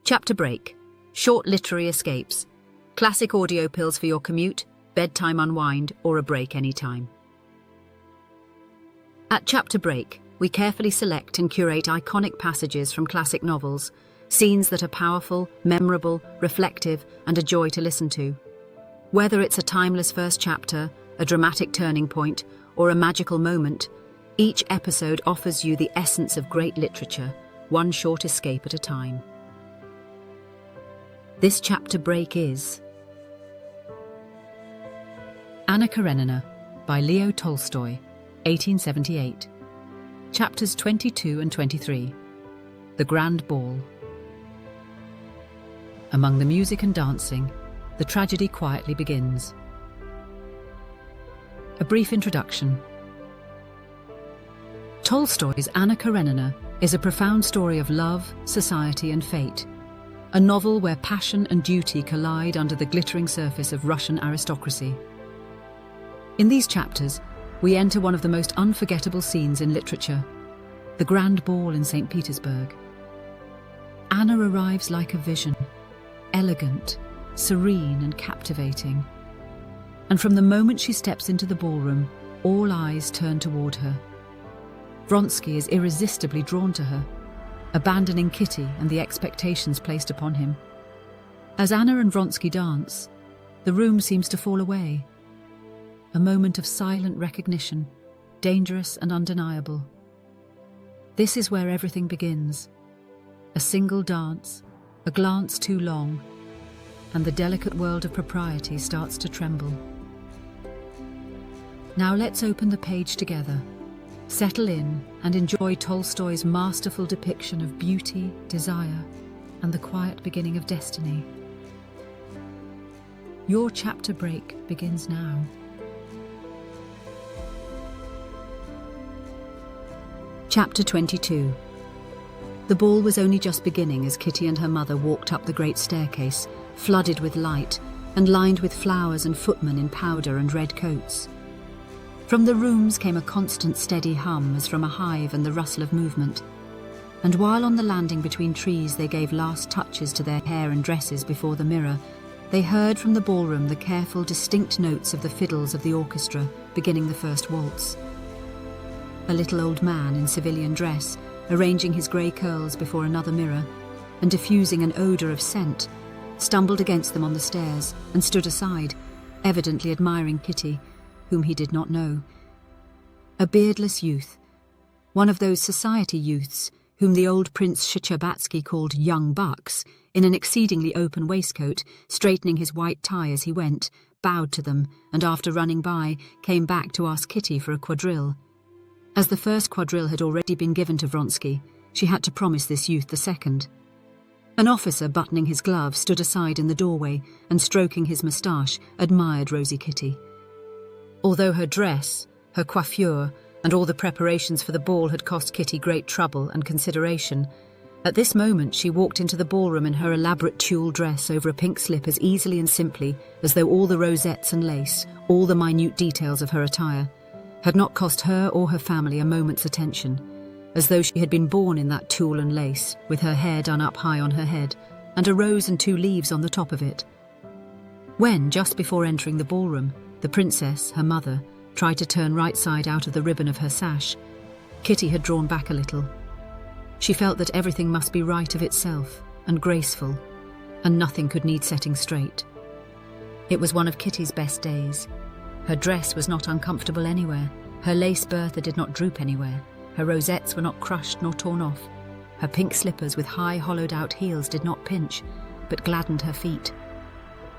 Chapter break. Short literary escapes. Classic audio pills for your commute, bedtime unwind, or a break anytime. At Chapter Break, we carefully select and curate iconic passages from classic novels, scenes that are powerful, memorable, reflective, and a joy to listen to. Whether it's a timeless first chapter, a dramatic turning point, or a magical moment, each episode offers you the essence of great literature, one short escape at a time. This chapter break is Anna Karenina by Leo Tolstoy, 1878. Chapters 22 and 23. The Grand Ball. Among the music and dancing, the tragedy quietly begins. A brief introduction. Tolstoy's Anna Karenina is a profound story of love, society, and fate. A novel where passion and duty collide under the glittering surface of Russian aristocracy. In these chapters, we enter one of the most unforgettable scenes in literature, the Grand Ball in St. Petersburg. Anna arrives like a vision, elegant, serene, and captivating. And from the moment she steps into the ballroom, all eyes turn toward her. Vronsky is irresistibly drawn to her, abandoning Kitty and the expectations placed upon him. As Anna and Vronsky dance, the room seems to fall away. A moment of silent recognition, dangerous and undeniable. This is where everything begins. A single dance, a glance too long, and the delicate world of propriety starts to tremble. Now let's open the page together, settle in and enjoy Tolstoy's masterful depiction of beauty, desire, and the quiet beginning of destiny. Your chapter break begins now. Chapter 22. The ball was only just beginning as Kitty and her mother walked up the great staircase, flooded with light and lined with flowers and footmen in powder and red coats. From the rooms came a constant steady hum as from a hive and the rustle of movement. And while on the landing between trees they gave last touches to their hair and dresses before the mirror, they heard from the ballroom the careful, distinct notes of the fiddles of the orchestra beginning the first waltz. A little old man in civilian dress, arranging his grey curls before another mirror and diffusing an odour of scent, stumbled against them on the stairs and stood aside, evidently admiring Kitty, whom he did not know. A beardless youth, one of those society youths whom the old Prince Shtcherbatsky called young bucks, in an exceedingly open waistcoat, straightening his white tie as he went, bowed to them, and after running by, came back to ask Kitty for a quadrille. As the first quadrille had already been given to Vronsky, she had to promise this youth the second. An officer buttoning his glove stood aside in the doorway and, stroking his moustache, admired rosy Kitty. Although her dress, her coiffure, and all the preparations for the ball had cost Kitty great trouble and consideration, at this moment she walked into the ballroom in her elaborate tulle dress over a pink slip as easily and simply as though all the rosettes and lace, all the minute details of her attire, had not cost her or her family a moment's attention, as though she had been born in that tulle and lace, with her hair done up high on her head, and a rose and 2 leaves on the top of it. When, just before entering the ballroom, the princess, her mother, tried to turn right side out of the ribbon of her sash, Kitty had drawn back a little. She felt that everything must be right of itself, and graceful, and nothing could need setting straight. It was one of Kitty's best days. Her dress was not uncomfortable anywhere, her lace bertha did not droop anywhere, her rosettes were not crushed nor torn off, her pink slippers with high hollowed-out heels did not pinch, but gladdened her feet,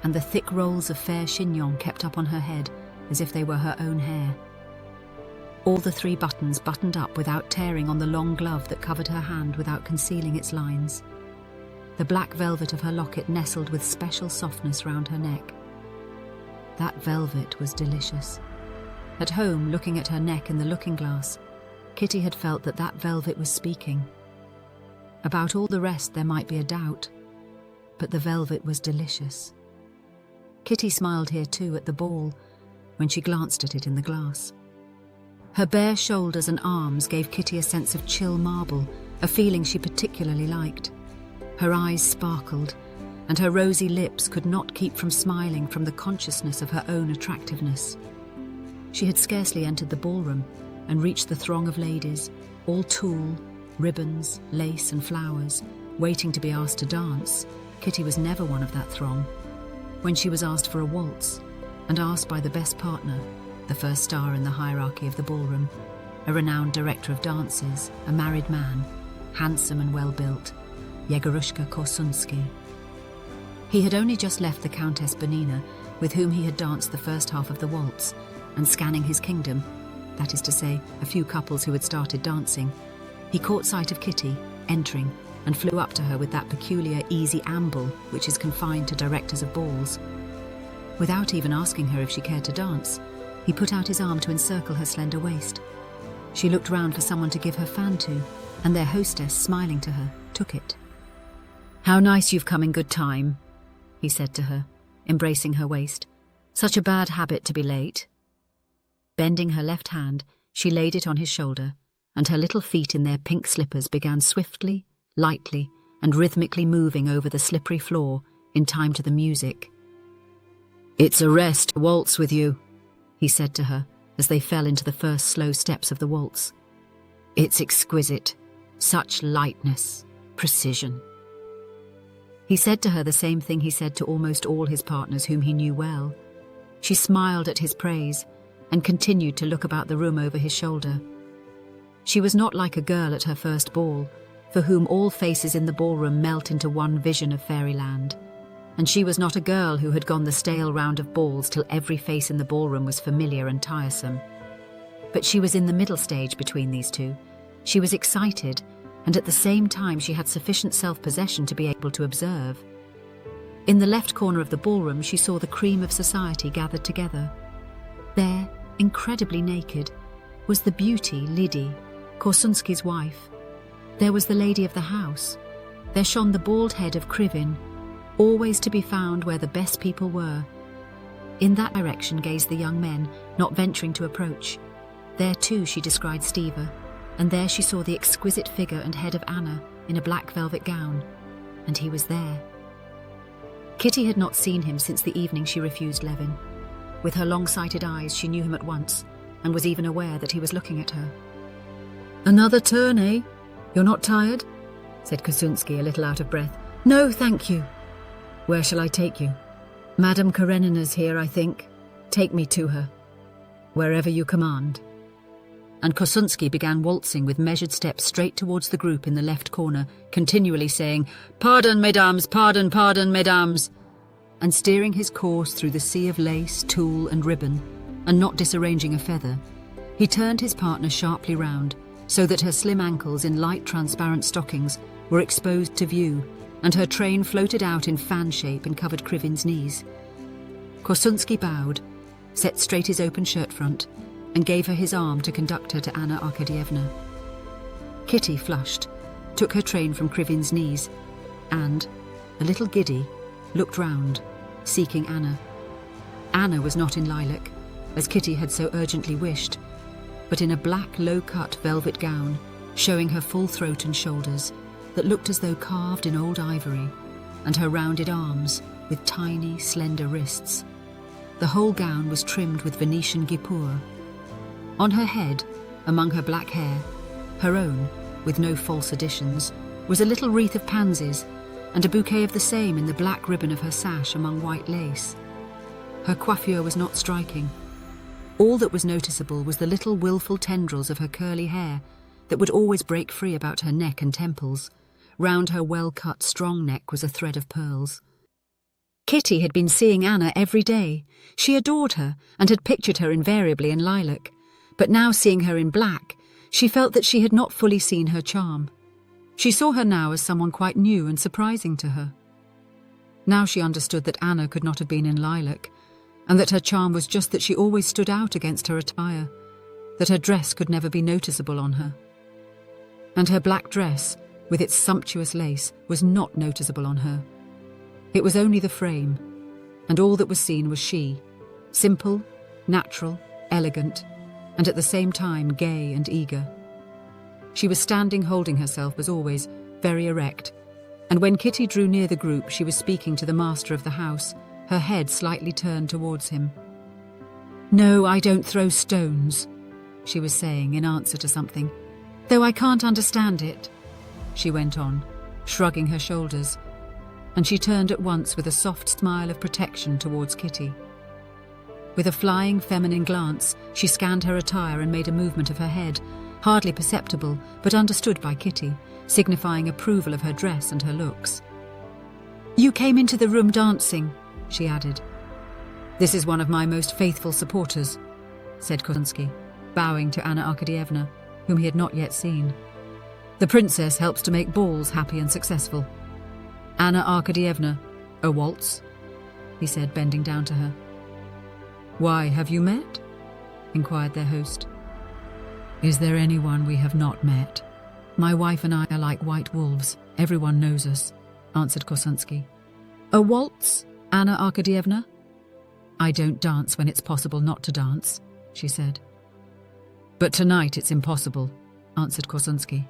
and the thick rolls of fair chignon kept up on her head as if they were her own hair. All the 3 buttons buttoned up without tearing on the long glove that covered her hand without concealing its lines. The black velvet of her locket nestled with special softness round her neck. That velvet was delicious. At home, looking at her neck in the looking-glass, Kitty had felt that that velvet was speaking. About all the rest there might be a doubt, but the velvet was delicious. Kitty smiled here too at the ball, when she glanced at it in the glass. Her bare shoulders and arms gave Kitty a sense of chill marble, a feeling she particularly liked. Her eyes sparkled, and her rosy lips could not keep from smiling from the consciousness of her own attractiveness. She had scarcely entered the ballroom and reached the throng of ladies, all tulle, ribbons, lace and flowers, waiting to be asked to dance. Kitty was never one of that throng. When she was asked for a waltz, and asked by the best partner, the first star in the hierarchy of the ballroom, a renowned director of dances, a married man, handsome and well-built, Yegorushka Korsunsky. He had only just left the Countess Bonina, with whom he had danced the first half of the waltz, and scanning his kingdom, that is to say, a few couples who had started dancing, he caught sight of Kitty, entering, and flew up to her with that peculiar easy amble which is confined to directors of balls. Without even asking her if she cared to dance, he put out his arm to encircle her slender waist. She looked round for someone to give her fan to, and their hostess, smiling to her, took it. "How nice you've come in good time," he said to her, embracing her waist. "Such a bad habit to be late." Bending her left hand, she laid it on his shoulder, and her little feet in their pink slippers began swiftly, lightly, and rhythmically moving over the slippery floor in time to the music. "It's a rest to waltz with you," he said to her as they fell into the first slow steps of the waltz. "It's exquisite, such lightness, precision." He said to her the same thing he said to almost all his partners whom he knew well. She smiled at his praise and continued to look about the room over his shoulder. She was not like a girl at her first ball, for whom all faces in the ballroom melt into one vision of fairyland. And she was not a girl who had gone the stale round of balls till every face in the ballroom was familiar and tiresome. But she was in the middle stage between these two. She was excited, and at the same time she had sufficient self-possession to be able to observe. In the left corner of the ballroom she saw the cream of society gathered together. There, incredibly naked, was the beauty Lydie, Korsunsky's wife. There was the lady of the house. There shone the bald head of Krivin, always to be found where the best people were. In that direction gazed the young men, not venturing to approach. There too she descried Stiva, and there she saw the exquisite figure and head of Anna in a black velvet gown, and he was there. Kitty had not seen him since the evening she refused Levin. With her long-sighted eyes she knew him at once, and was even aware that he was looking at her. "Another turn, eh? You're not tired?" said Korsunsky, a little out of breath. "No, thank you." "Where shall I take you?" "Madame Karenina's here, I think. Take me to her." "Wherever you command." And Korsunsky began waltzing with measured steps straight towards the group in the left corner, continually saying, "Pardon, mesdames, pardon, pardon, mesdames," and steering his course through the sea of lace, tulle and ribbon, and not disarranging a feather. He turned his partner sharply round, so that her slim ankles in light transparent stockings were exposed to view, and her train floated out in fan shape and covered Krivin's knees. Korsunsky bowed, set straight his open shirt front, and gave her his arm to conduct her to Anna Arkadyevna. Kitty flushed, took her train from Krivin's knees, and, a little giddy, looked round, seeking Anna. Anna was not in lilac, as Kitty had so urgently wished, but in a black low-cut velvet gown, showing her full throat and shoulders, that looked as though carved in old ivory, and her rounded arms with tiny, slender wrists. The whole gown was trimmed with Venetian guipure. On her head, among her black hair, her own, with no false additions, was a little wreath of pansies, and a bouquet of the same in the black ribbon of her sash among white lace. Her coiffure was not striking. All that was noticeable was the little wilful tendrils of her curly hair that would always break free about her neck and temples. Round her well-cut, strong neck was a thread of pearls. Kitty had been seeing Anna every day. She adored her and had pictured her invariably in lilac, but now seeing her in black, she felt that she had not fully seen her charm. She saw her now as someone quite new and surprising to her. Now she understood that Anna could not have been in lilac, and that her charm was just that she always stood out against her attire, that her dress could never be noticeable on her. And her black dress, with its sumptuous lace, was not noticeable on her. It was only the frame, and all that was seen was she, simple, natural, elegant, and at the same time gay and eager. She was standing holding herself, as always, very erect, and when Kitty drew near the group, she was speaking to the master of the house, her head slightly turned towards him. "No, I don't throw stones," she was saying in answer to something. "Though I can't understand it," she went on, shrugging her shoulders, and she turned at once with a soft smile of protection towards Kitty. With a flying feminine glance, she scanned her attire and made a movement of her head, hardly perceptible but understood by Kitty, signifying approval of her dress and her looks. "You came into the room dancing," she added. "This is one of my most faithful supporters," said Kosunsky, bowing to Anna Arkadyevna, whom he had not yet seen. "The princess helps to make balls happy and successful. Anna Arkadyevna, a waltz?" he said, bending down to her. "Why, have you met?" inquired their host. "Is there anyone we have not met? My wife and I are like white wolves. Everyone knows us," answered Kosunsky. "A waltz, Anna Arkadyevna?" "I don't dance when it's possible not to dance," she said. "But tonight it's impossible," answered Kosunsky.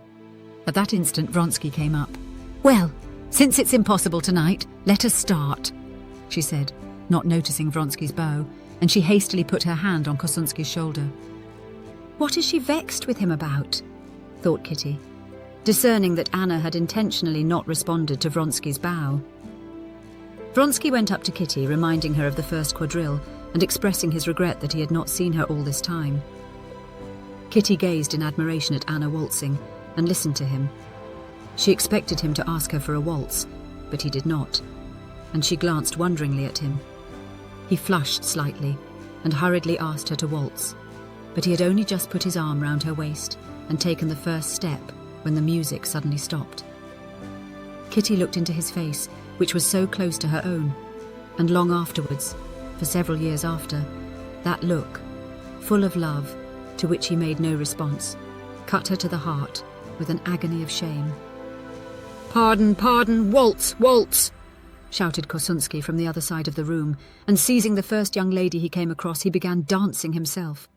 At that instant, Vronsky came up. "Well, since it's impossible tonight, let us start," she said, not noticing Vronsky's bow, and she hastily put her hand on Kosunsky's shoulder. "What is she vexed with him about?" thought Kitty, discerning that Anna had intentionally not responded to Vronsky's bow. Vronsky went up to Kitty, reminding her of the first quadrille and expressing his regret that he had not seen her all this time. Kitty gazed in admiration at Anna waltzing and listened to him. She expected him to ask her for a waltz, but he did not, and she glanced wonderingly at him. He flushed slightly and hurriedly asked her to waltz, but he had only just put his arm round her waist and taken the first step when the music suddenly stopped. Kitty looked into his face, which was so close to her own, and long afterwards, for several years after, that look, full of love, to which he made no response, cut her to the heart with an agony of shame. "Pardon, pardon, waltz, waltz!" shouted Kosunsky from the other side of the room, and seizing the first young lady he came across, he began dancing himself.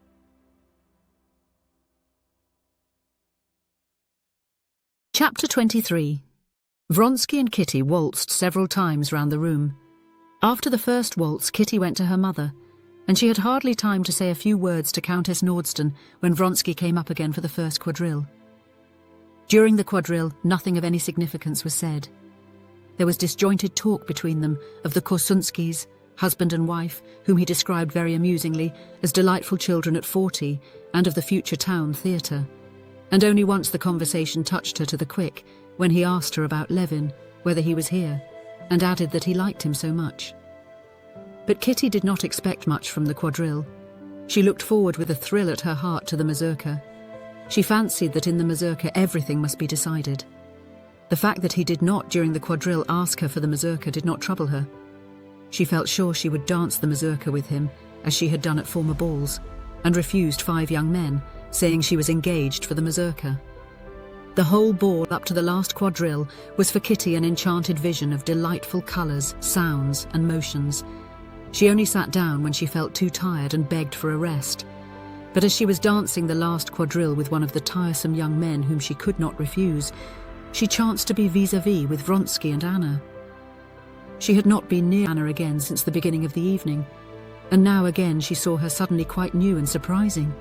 Chapter 23. Vronsky and Kitty waltzed several times round the room. After the first waltz, Kitty went to her mother, and she had hardly time to say a few words to Countess Nordston when Vronsky came up again for the first quadrille. During the quadrille, nothing of any significance was said. There was disjointed talk between them of the Kosunskys, husband and wife, whom he described very amusingly as delightful children at 40, and of the future town theatre. And only once the conversation touched her to the quick, when he asked her about Levin, whether he was here, and added that he liked him so much. But Kitty did not expect much from the quadrille. She looked forward with a thrill at her heart to the mazurka. She fancied that in the mazurka everything must be decided. The fact that he did not during the quadrille ask her for the mazurka did not trouble her. She felt sure she would dance the mazurka with him, as she had done at former balls, and refused 5 young men, saying she was engaged for the mazurka. The whole ball up to the last quadrille was for Kitty an enchanted vision of delightful colours, sounds and motions. She only sat down when she felt too tired and begged for a rest. But as she was dancing the last quadrille with one of the tiresome young men whom she could not refuse, she chanced to be vis-à-vis with Vronsky and Anna. She had not been near Anna again since the beginning of the evening, and now again she saw her suddenly quite new and surprising.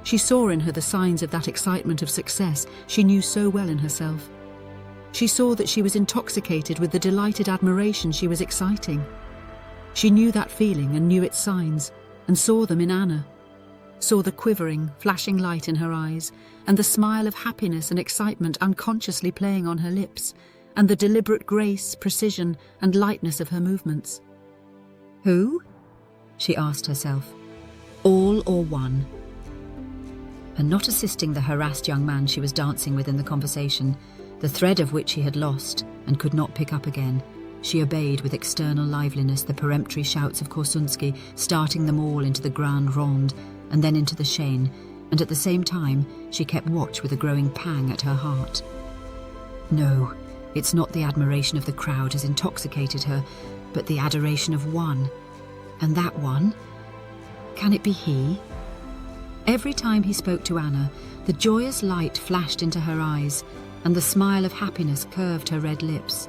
She saw in her the signs of that excitement of success she knew so well in herself. She saw that she was intoxicated with the delighted admiration she was exciting. She knew that feeling and knew its signs, and saw them in Anna. Saw the quivering, flashing light in her eyes, and the smile of happiness and excitement unconsciously playing on her lips, and the deliberate grace, precision, and lightness of her movements. Who? She asked herself. All or one? And not assisting the harassed young man she was dancing with in the conversation, the thread of which he had lost and could not pick up again, she obeyed with external liveliness the peremptory shouts of Korsunsky, starting them all into the Grande Ronde and then into the Chaîne, and at the same time she kept watch with a growing pang at her heart. No, it's not the admiration of the crowd has intoxicated her, but the adoration of one. And that one? Can it be he? Every time he spoke to Anna, the joyous light flashed into her eyes, and the smile of happiness curved her red lips.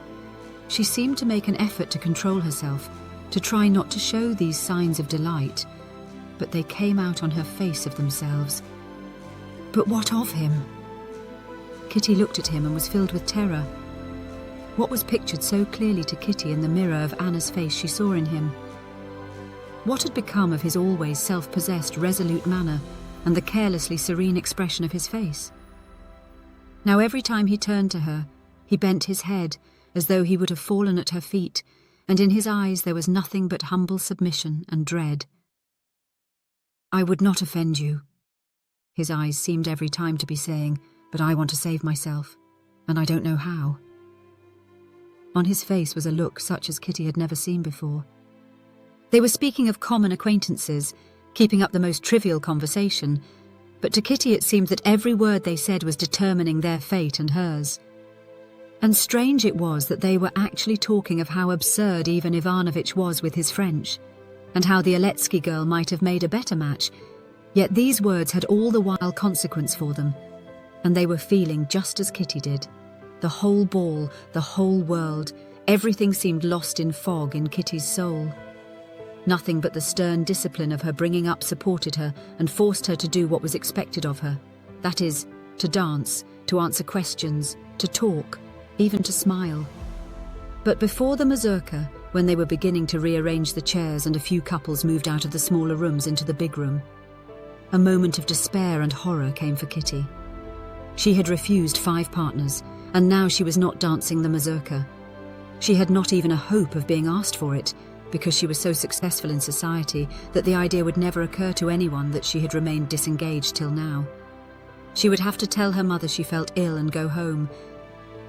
She seemed to make an effort to control herself, to try not to show these signs of delight, but they came out on her face of themselves. But what of him? Kitty looked at him and was filled with terror. What was pictured so clearly to Kitty in the mirror of Anna's face she saw in him? What had become of his always self-possessed, resolute manner and the carelessly serene expression of his face? Now every time he turned to her, he bent his head as though he would have fallen at her feet, and in his eyes there was nothing but humble submission and dread. "I would not offend you," his eyes seemed every time to be saying, "but I want to save myself, and I don't know how." On his face was a look such as Kitty had never seen before. They were speaking of common acquaintances, keeping up the most trivial conversation, but to Kitty it seemed that every word they said was determining their fate and hers. And strange it was that they were actually talking of how absurd Ivan Ivanovich was with his French, and how the Aletsky girl might have made a better match, yet these words had all the while consequence for them, and they were feeling just as Kitty did. The whole ball, the whole world, everything seemed lost in fog in Kitty's soul. Nothing but the stern discipline of her bringing up supported her and forced her to do what was expected of her. That is, to dance, to answer questions, to talk, even to smile. But before the mazurka, when they were beginning to rearrange the chairs and a few couples moved out of the smaller rooms into the big room, a moment of despair and horror came for Kitty. She had refused 5 partners, and now she was not dancing the mazurka. She had not even a hope of being asked for it, because she was so successful in society that the idea would never occur to anyone that she had remained disengaged till now. She would have to tell her mother she felt ill and go home,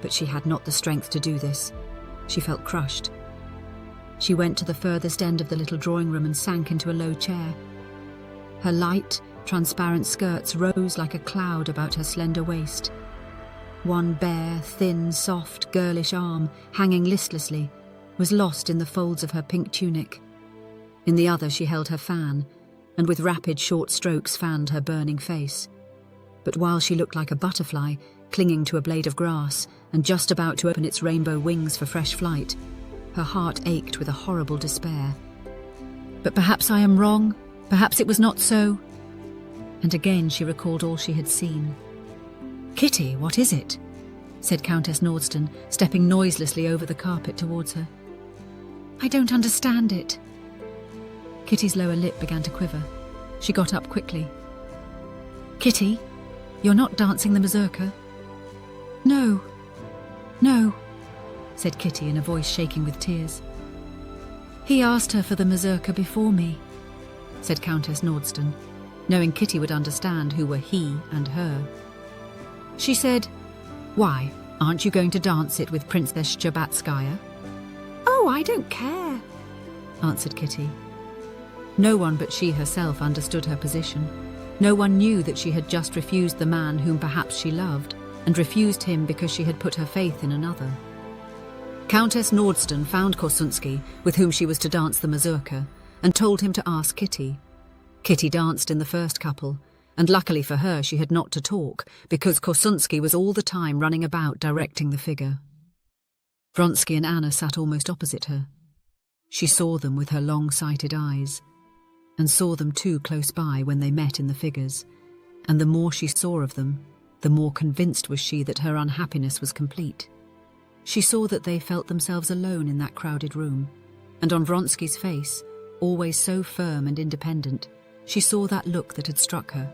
but she had not the strength to do this. She felt crushed. She went to the furthest end of the little drawing room and sank into a low chair. Her light, transparent skirts rose like a cloud about her slender waist. One bare, thin, soft, girlish arm, hanging listlessly, was lost in the folds of her pink tunic. In the other she held her fan, and with rapid, short strokes fanned her burning face. But while she looked like a butterfly, clinging to a blade of grass, and just about to open its rainbow wings for fresh flight, her heart ached with a horrible despair. But perhaps I am wrong, perhaps it was not so. And again she recalled all she had seen. "Kitty, what is it?" said Countess Nordston, stepping noiselessly over the carpet towards her. "I don't understand it." Kitty's lower lip began to quiver. She got up quickly. "Kitty, you're not dancing the mazurka?" No, said Kitty in a voice shaking with tears. "He asked her for the mazurka before me," said Countess Nordston, knowing Kitty would understand who were he and her. She said, "Why, aren't you going to dance it with Princess Shtcherbatskaya?" "Oh, I don't care," answered Kitty. No one but she herself understood her position. No one knew that she had just refused the man whom perhaps she loved, and refused him because she had put her faith in another. Countess Nordston found Korsunsky, with whom she was to dance the mazurka, and told him to ask Kitty. Kitty danced in the first couple, and luckily for her she had not to talk, because Korsunsky was all the time running about directing the figure. Vronsky and Anna sat almost opposite her. She saw them with her long-sighted eyes, and saw them too close by when they met in the figures, and the more she saw of them, the more convinced was she that her unhappiness was complete. She saw that they felt themselves alone in that crowded room, and on Vronsky's face, always so firm and independent, she saw that look that had struck her,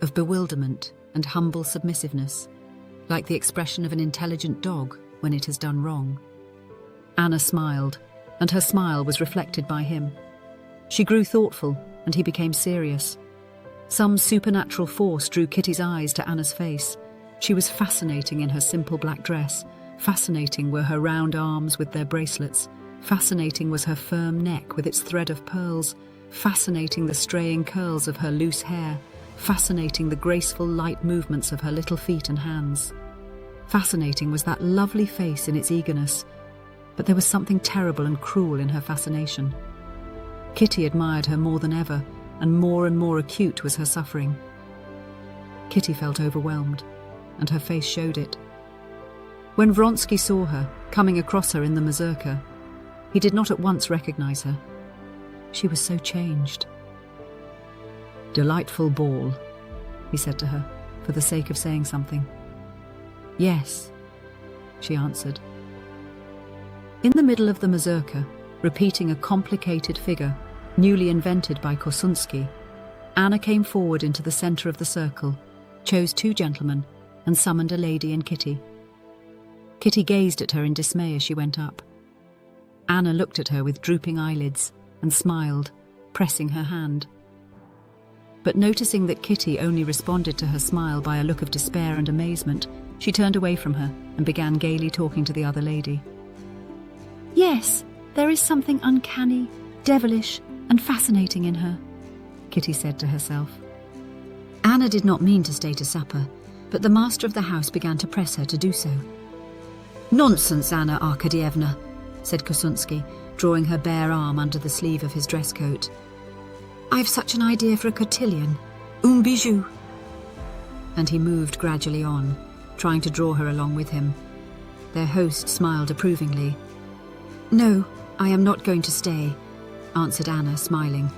of bewilderment and humble submissiveness, like the expression of an intelligent dog when it has done wrong. Anna smiled, and her smile was reflected by him. She grew thoughtful, and he became serious. Some supernatural force drew Kitty's eyes to Anna's face. She was fascinating in her simple black dress. Fascinating were her round arms with their bracelets. Fascinating was her firm neck with its thread of pearls. Fascinating the straying curls of her loose hair. Fascinating the graceful, light movements of her little feet and hands. Fascinating was that lovely face in its eagerness, but there was something terrible and cruel in her fascination. Kitty admired her more than ever, and more acute was her suffering. Kitty felt overwhelmed, and her face showed it. When Vronsky saw her, coming across her in the mazurka, he did not at once recognize her. She was so changed. "Delightful ball," he said to her, for the sake of saying something. "Yes," she answered. In the middle of the mazurka, repeating a complicated figure, newly invented by Kosunsky, Anna came forward into the center of the circle, chose 2 gentlemen, and summoned a lady and Kitty. Kitty gazed at her in dismay as she went up. Anna looked at her with drooping eyelids and smiled, pressing her hand. But noticing that Kitty only responded to her smile by a look of despair and amazement, she turned away from her and began gaily talking to the other lady. "Yes, there is something uncanny, devilish, and fascinating in her," Kitty said to herself. Anna did not mean to stay to supper, but the master of the house began to press her to do so. "Nonsense, Anna Arkadyevna," said Kosunsky, drawing her bare arm under the sleeve of his dress coat. "I've such an idea for a cotillion, un bijou." And he moved gradually on, trying to draw her along with him. Their host smiled approvingly. "No, I am not going to stay," answered Anna, smiling.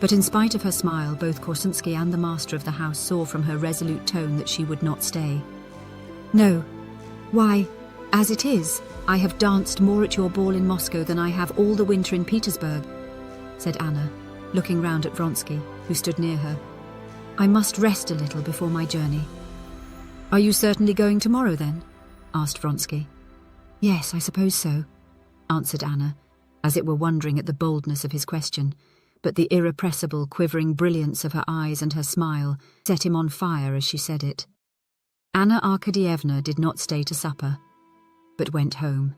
But in spite of her smile, both Kosunsky and the master of the house saw from her resolute tone that she would not stay. "No. Why, as it is, I have danced more at your ball in Moscow than I have all the winter in Petersburg," said Anna, looking round at Vronsky, who stood near her. "I must rest a little before my journey." "Are you certainly going tomorrow, then?" asked Vronsky. "Yes, I suppose so," answered Anna, as it were wondering at the boldness of his question, but the irrepressible, quivering brilliance of her eyes and her smile set him on fire as she said it. Anna Arkadyevna did not stay to supper, but went home.